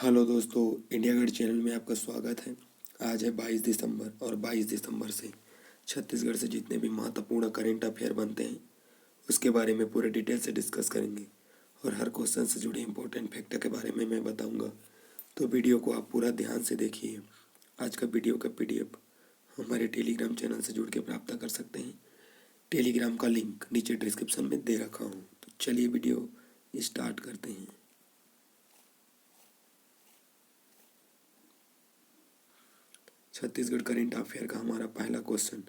Hello दोस्तों, India gate channel में आपका स्वागत है। आज है 22 दिसंबर और 22 दिसंबर से छत्तीसगढ़ से जितने भी महत्वपूर्ण करेंट अफेयर बनते हैं उसके बारे में पूरे डिटेल से डिस्कस करेंगे और हर क्वेश्चन से जुड़े इंपॉर्टेंट फैक्टर के बारे में मैं बताऊंगा। तो वीडियो को आप पूरा ध्यान से देखिए। आज का वीडियो का PDF हमारे टेलीग्राम चैनल से जुड़ के प्राप्त कर सकते हैं। टेलीग्राम का लिंक नीचे डिस्क्रिप्शन में दे रखा हूँ। तो चलिए वीडियो स्टार्ट करते हैं। छत्तीसगढ़ करेंट अफेयर का हमारा पहला क्वेश्चन,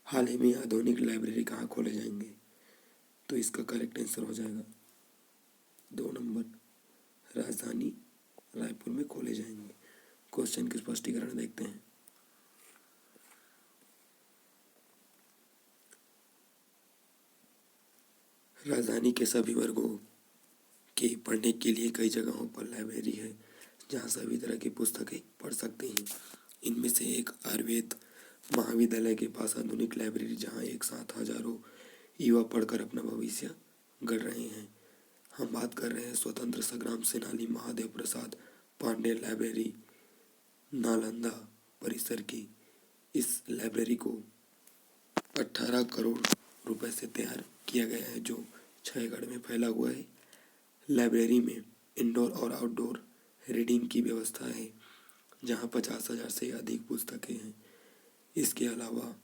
हाल ही में आधुनिक लाइब्रेरी कहाँ खोले जाएंगे? तो इसका करेक्ट आंसर हो जाएगा 2 नंबर, राजधानी रायपुर में खोले जाएंगे। क्वेश्चन के स्पष्टीकरण देखते हैं। राजधानी के सभी वर्गों के पढ़ने के लिए कई जगहों पर लाइब्रेरी है जहाँ सभी तरह की पुस्तकें पढ़ सकते हैं। इनमें से एक आयुर्वेद महाविद्यालय के पास आधुनिक लाइब्रेरी जहाँ एक साथ हजारों युवा पढ़कर अपना भविष्य गढ़ रहे हैं। हम बात कर रहे हैं स्वतंत्र संग्राम सेनानी महादेव प्रसाद पांडे लाइब्रेरी नालंदा परिसर की। इस लाइब्रेरी को 18 करोड़ रुपए से तैयार किया गया है जो 6 एकड़ में फैला हुआ है। लाइब्रेरी में इंडोर और आउटडोर रीडिंग की व्यवस्था है जहां 50,000 से अधिक पुस्तकें हैं। इसके अलावा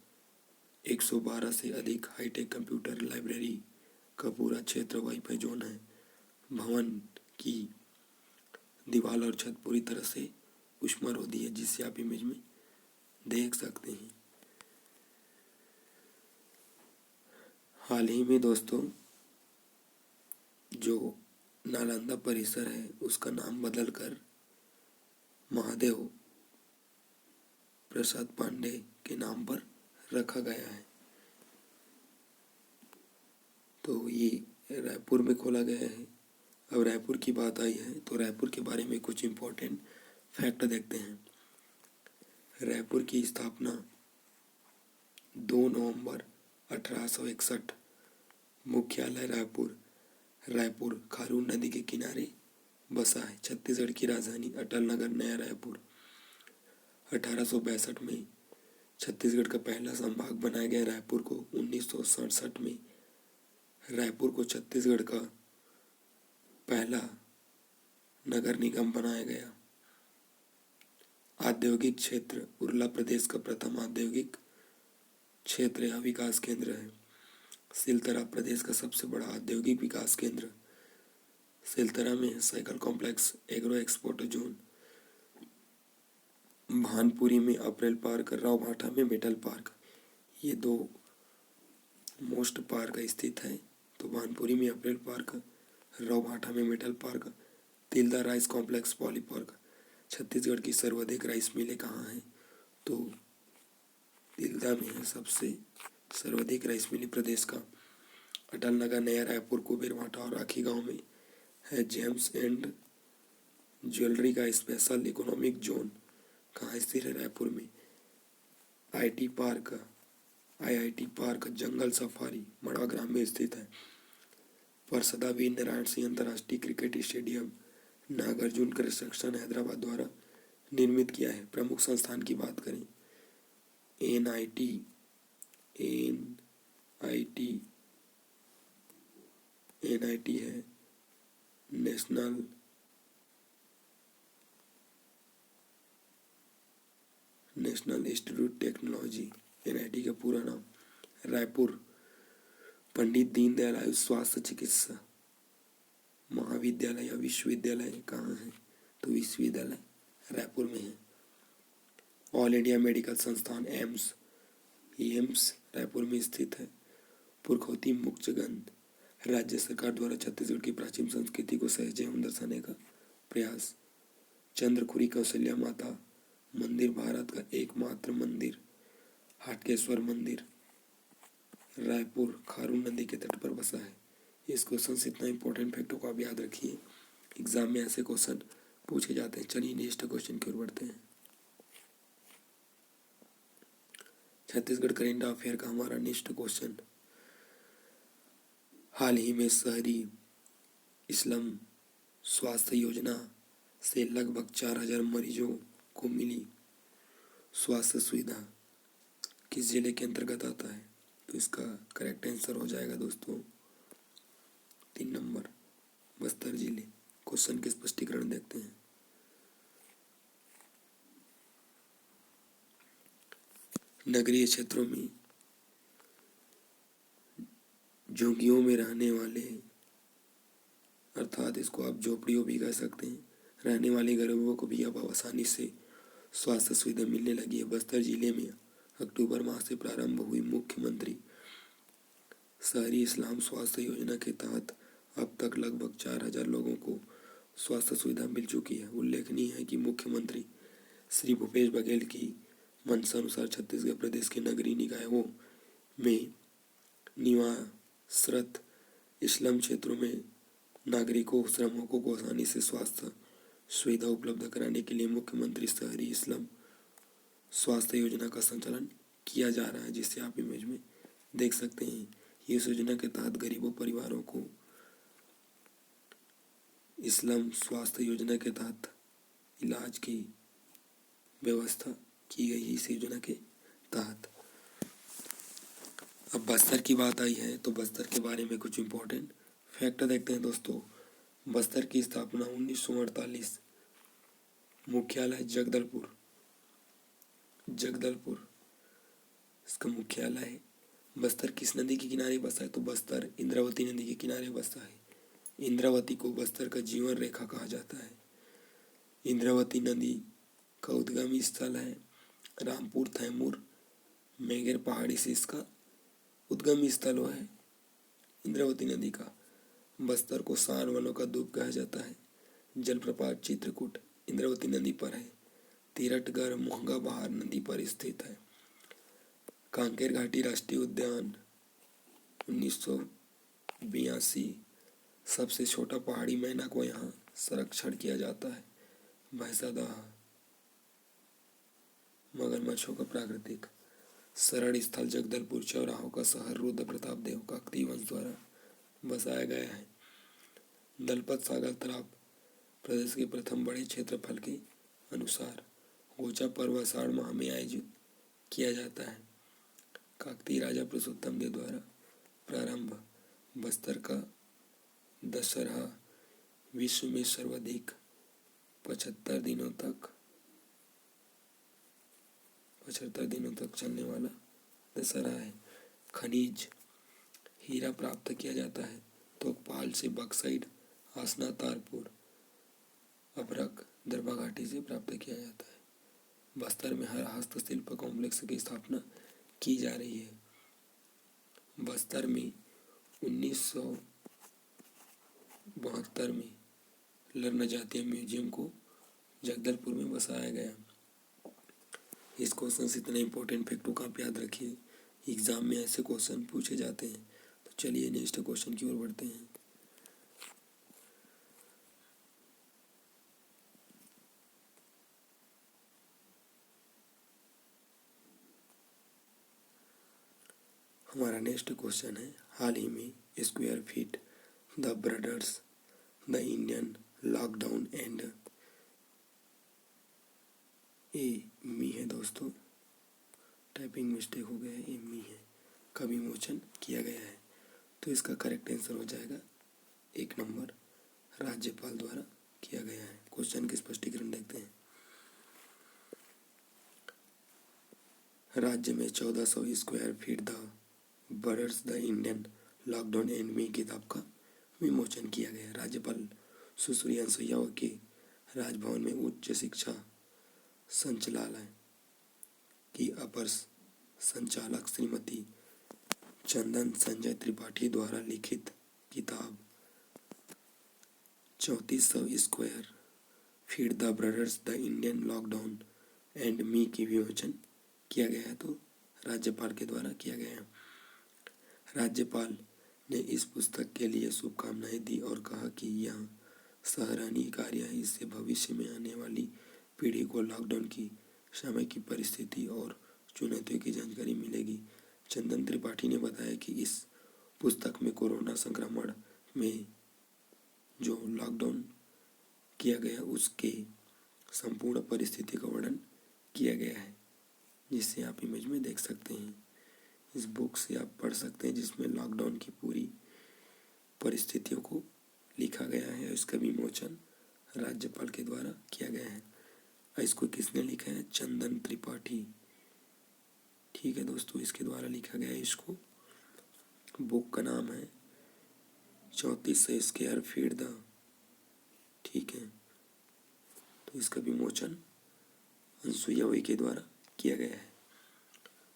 112 से अधिक हाईटेक कंप्यूटर लाइब्रेरी का पूरा क्षेत्र वाईफाई जोन है। भवन की दीवार और छत पूरी तरह से उष्मारोधी है जिसे आप इमेज में देख सकते हैं। हाल ही में दोस्तों जो नालंदा परिसर है उसका नाम बदलकर महादेव प्रसाद पांडे के नाम पर रखा गया है। तो ये रायपुर में खोला गया है। अब रायपुर की बात आई है तो रायपुर के बारे में कुछ इम्पोर्टेंट फैक्ट देखते हैं। रायपुर की स्थापना 2 नवंबर 1861। मुख्यालय रायपुर। रायपुर खारून नदी के किनारे बसा है। छत्तीसगढ़ की राजधानी अटल नगर नया रायपुर। 1862 में छत्तीसगढ़ का पहला संभाग बनाया गया रायपुर को। 1967 में रायपुर को छत्तीसगढ़ का पहला नगर निगम बनाया गया। औद्योगिक क्षेत्र उरला प्रदेश का प्रथम औद्योगिक क्षेत्र या विकास केंद्र है। सिलतरा प्रदेश का सबसे बड़ा औद्योगिक विकास केंद्र सिलतरा में है। Cycle complex agro export zone. Bhanpuri में अप्रैल पार्क, रावभाटा में मेटल पार्क, ये 2 मोस्ट पार्क स्थित है। तो भानपुरी में अप्रैल पार्क, रावभाटा में metal park. Tilda rice complex poly park. Chhattisgarh की सर्वाधिक राइस मिलें कहाँ हैं? तो तिल्दा में है सबसे सर्वाधिक राइस मिलें प्रदेश का। अटल नगर नया रायपुर कुबेरभाटा और राखी गांव में है। जेम्स एंड ज्वेलरी का स्पेशल इकोनॉमिक जोन कहाँ स्थित है? रायपुर में। IIT park jungle safari Madwa ग्राम में स्थित है। परसदा वीर नारायण सिंह अंतर्राष्ट्रीय cricket stadium Nagarjun construction Hyderabad द्वारा निर्मित किया है। प्रमुख संस्थान की बात करें NIT है, नेशनल इंस्टीट्यूट टेक्नोलॉजी। NIT का पूरा नाम। रायपुर पंडित दीनदयाल आयुष स्वास्थ्य चिकित्सा महाविद्यालय या विश्वविद्यालय कहाँ है? तो विश्वविद्यालय रायपुर में है। ऑल इंडिया मेडिकल संस्थान एम्स रायपुर में स्थित है। पुरखौती मुक्तगंध राज्य सरकार द्वारा छत्तीसगढ़ की प्राचीन संस्कृति को सहज एवं दर्शाने का प्रयास। चंद्रखुरी कौशल्या माता मंदिर भारत का एकमात्र मंदिर। हाटकेश्वर मंदिर रायपुर खारून नदी के तट पर बसा है। इस क्वेश्चन से इतना इंपॉर्टेंट फैक्टों को आप याद रखिए, एग्जाम में ऐसे क्वेश्चन पूछे जाते हैं। चलिए नेक्स्ट क्वेश्चन की ओर बढ़ते हैं। छत्तीसगढ़ करेंट अफेयर का हमारा नेक्स्ट क्वेश्चन, हाल ही में शहरी स्लम स्वास्थ्य योजना से लगभग 4,000 मरीजों को मिली स्वास्थ्य सुविधा किस जिले के अंतर्गत आता है? तो इसका करेक्ट आंसर हो जाएगा दोस्तों 3 नंबर, बस्तर जिले। क्वेश्चन के स्पष्टीकरण देखते हैं। नगरीय क्षेत्रों में झुग्गियों में रहने वाले, अर्थात इसको आप झोपड़ियों भी कह सकते हैं, रहने वाले गरीबों को भी अब आसानी से स्वास्थ्य सुविधा मिलने लगी है। बस्तर जिले में अक्टूबर माह से प्रारंभ हुई मुख्यमंत्री शहरी इस्लाम स्वास्थ्य योजना के तहत अब तक लगभग 4,000 लोगों को स्वास्थ्य सुविधा मिल चुकी है। उल्लेखनीय है कि मुख्यमंत्री श्री भूपेश बघेल की मंशानुसार छत्तीसगढ़ प्रदेश के नगरीय निकायों में निवासरत स्लम क्षेत्रों में नागरिकों श्रमिकों को आसानी से स्वास्थ्य सुविधा उपलब्ध कराने के लिए मुख्यमंत्री शहरी स्लम स्वास्थ्य योजना का संचालन किया जा रहा है, जिसे आप इमेज में देख सकते हैं। इस योजना के तहत गरीबों परिवारों को स्लम स्वास्थ्य योजना के तहत इलाज की व्यवस्था की गई है इस योजना के तहत। अब बस्तर की बात आई है तो बस्तर के बारे में कुछ इम्पोर्टेंट फैक्ट देखते हैं दोस्तों। बस्तर की स्थापना 1948, मुख्यालय जगदलपुर इसका मुख्यालय है। बस्तर किस नदी के किनारे बसा है? तो बस्तर इंद्रावती नदी के किनारे बसा है। इंद्रावती को बस्तर का जीवन रेखा कहा जाता है। इंद्रावती नदी का उद्गम स्थल है रामपुर तैमूर मेघेर पहाड़ी से इसका उद्गम स्थल है इंद्रावती नदी का। बस्तर को सांड वनों का दूप कहा जाता है। जलप्रपात चित्रकूट इंद्रावती नदी पर है। तीरटगढ़ मोहंगा बहार नदी पर स्थित है। कांकेर घाटी राष्ट्रीय उद्यान 1982, सबसे छोटा पहाड़ी मैना को यहाँ संरक्षण किया जाता है। भैंसादाह मगरमच्छों का प्राकृतिक शरण स्थल जगदलपुर चौराहों का शहर रुद्र प्रताप देव काकतीय वंश द्वारा बसाया गया है। दलपत सागर तालाब प्रदेश के प्रथम बड़े क्षेत्रफल के अनुसार गोचा पर्व आषाढ़ माह में आयोजित किया जाता है। काकतीय राजा पुरुषोत्तम देव द्वारा प्रारंभ। बस्तर का दशहरा विश्व में सर्वाधिक 75 दिनों तक चलने वाला दशहरा है। खनिज हीरा प्राप्त किया जाता है। तोकपाल से बक्साइड आसना तारपुर अभ्रक दरभा घाटी से प्राप्त किया जाता है। बस्तर में हर हस्तशिल्प कॉम्प्लेक्स की स्थापना की जा रही है। बस्तर में 1972 में लर्न जातीय म्यूजियम को जगदलपुर में बसाया गया। इस क्वेश्चन से इतना इम्पोर्टेंट फैक्टों का आप याद रखिए, एग्जाम में ऐसे क्वेश्चन पूछे जाते हैं। तो चलिए नेक्स्ट क्वेश्चन की ओर बढ़ते हैं। हमारा नेक्स्ट क्वेश्चन है, हाल ही में square feet the brothers the Indian lockdown and me है दोस्तों, टाइपिंग मिस्टेक हो गया है, ए मी है, का विमोचन किया गया है। तो इसका करेक्ट आंसर हो जाएगा 1 नंबर, राज्यपाल द्वारा किया गया है। क्वेश्चन के स्पष्टीकरण देखते हैं। राज्य में 1400 square feet the brothers the Indian lockdown and me किताब का विमोचन किया गया। राज्यपाल सुश्री अनुसुईया के राजभवन में उच्च शिक्षा संचालय की अपर संचालक श्रीमती चंदन संजय त्रिपाठी द्वारा लिखित किताब 3400 square feet the brothers the Indian lockdown and me की विमोचन किया गया है। तो राज्यपाल के द्वारा किया गया है। राज्यपाल ने इस पुस्तक के लिए शुभकामनाएं दी और कहा कि यह सराहनीय कार्य है। इससे भविष्य में आने वाली पीढ़ी को लॉकडाउन की समय की परिस्थिति और चुनौतियों की जानकारी मिलेगी। चंदन त्रिपाठी ने बताया कि इस पुस्तक में कोरोना संक्रमण में जो लॉकडाउन किया गया उसके संपूर्ण परिस्थिति का वर्णन किया गया है, जिसे आप इमेज में देख सकते हैं। इस बुक से आप पढ़ सकते हैं, जिसमें लॉकडाउन की पूरी परिस्थितियों को लिखा गया है। इसका विमोचन राज्यपाल के द्वारा किया गया है। इसको किसने लिखा है? चंदन त्रिपाठी। ठीक है दोस्तों, इसके द्वारा लिखा गया है इसको। बुक का नाम है 3400 स्क्वायर फीट द। ठीक है, तो इसका विमोचन अनसुईया उइके के द्वारा किया गया है।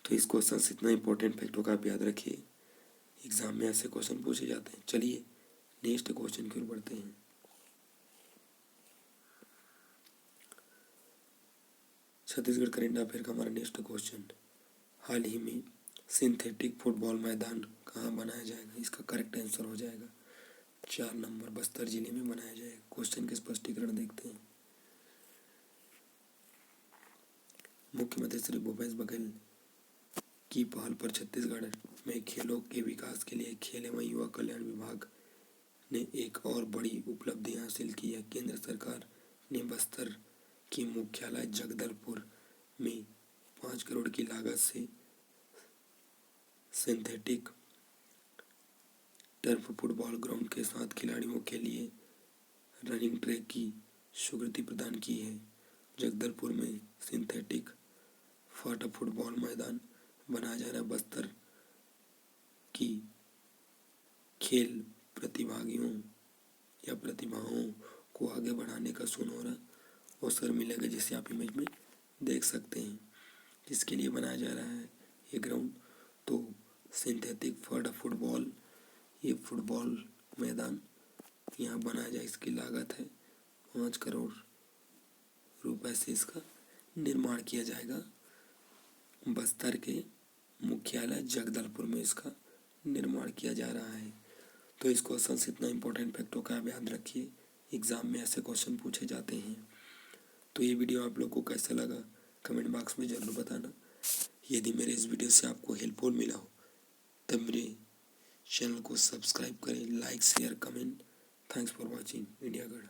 तो इस क्वेश्चन से इतना इंपॉर्टेंट फैक्टों का आप याद रखिए, एग्जाम में ऐसे क्वेश्चन पूछे जाते हैं। चलिए नेक्स्ट क्वेश्चन की ओर बढ़ते हैं। छत्तीसगढ़ करेंट अफेयर का हमारा नेक्स्ट क्वेश्चन, हाल ही में सिंथेटिक फुटबॉल मैदान कहाँ बनाया जाएगा? इसका करेक्ट आंसर हो जाएगा 4 नंबर, बस्तर जिले में बनाया जाएगा। क्वेश्चन के स्पष्टीकरण देखते हैं। मुख्यमंत्री श्री भूपेश बघेल की पहल पर छत्तीसगढ़ में खेलों के विकास के लिए खेल एवं युवा कल्याण विभाग ने एक और बड़ी उपलब्धि हासिल की है। केंद्र सरकार ने बस्तर की मुख्यालय जगदलपुर में 5 करोड़ की लागत से सिंथेटिक टर्फ फुटबॉल ग्राउंड के साथ खिलाड़ियों के लिए रनिंग ट्रैक की स्वीकृति प्रदान की है। जगदलपुर में सिंथेटिक फाटा फुटबॉल मैदान बनाया जा रहा है। बस्तर की खेल प्रतिभागियों या प्रतिभाओं को आगे बढ़ाने का सुनहरा अवसर मिलेगा, जिसे आप इमेज में देख सकते हैं। जिसके लिए बनाया जा रहा है ये ग्राउंड, तो सिंथेटिक फाटा फुटबॉल, ये फुटबॉल मैदान यहाँ बनाया जाए। इसकी लागत है 5 करोड़ रुपए से इसका निर्माण किया जाएगा। बस्तर के मुख्यालय जगदलपुर में इसका निर्माण किया जा रहा है। तो इस क्वेश्चन से इतना इंपॉर्टेंट फैक्टों का आप याद रखिए, एग्जाम में ऐसे क्वेश्चन पूछे जाते हैं। तो ये वीडियो आप लोग को कैसा लगा कमेंट बॉक्स में ज़रूर बताना। यदि मेरे इस वीडियो से आपको हेल्पफुल मिला हो तब मेरे चैनल को सब्सक्राइब करें, like share comment. Thanks for watching India गढ़।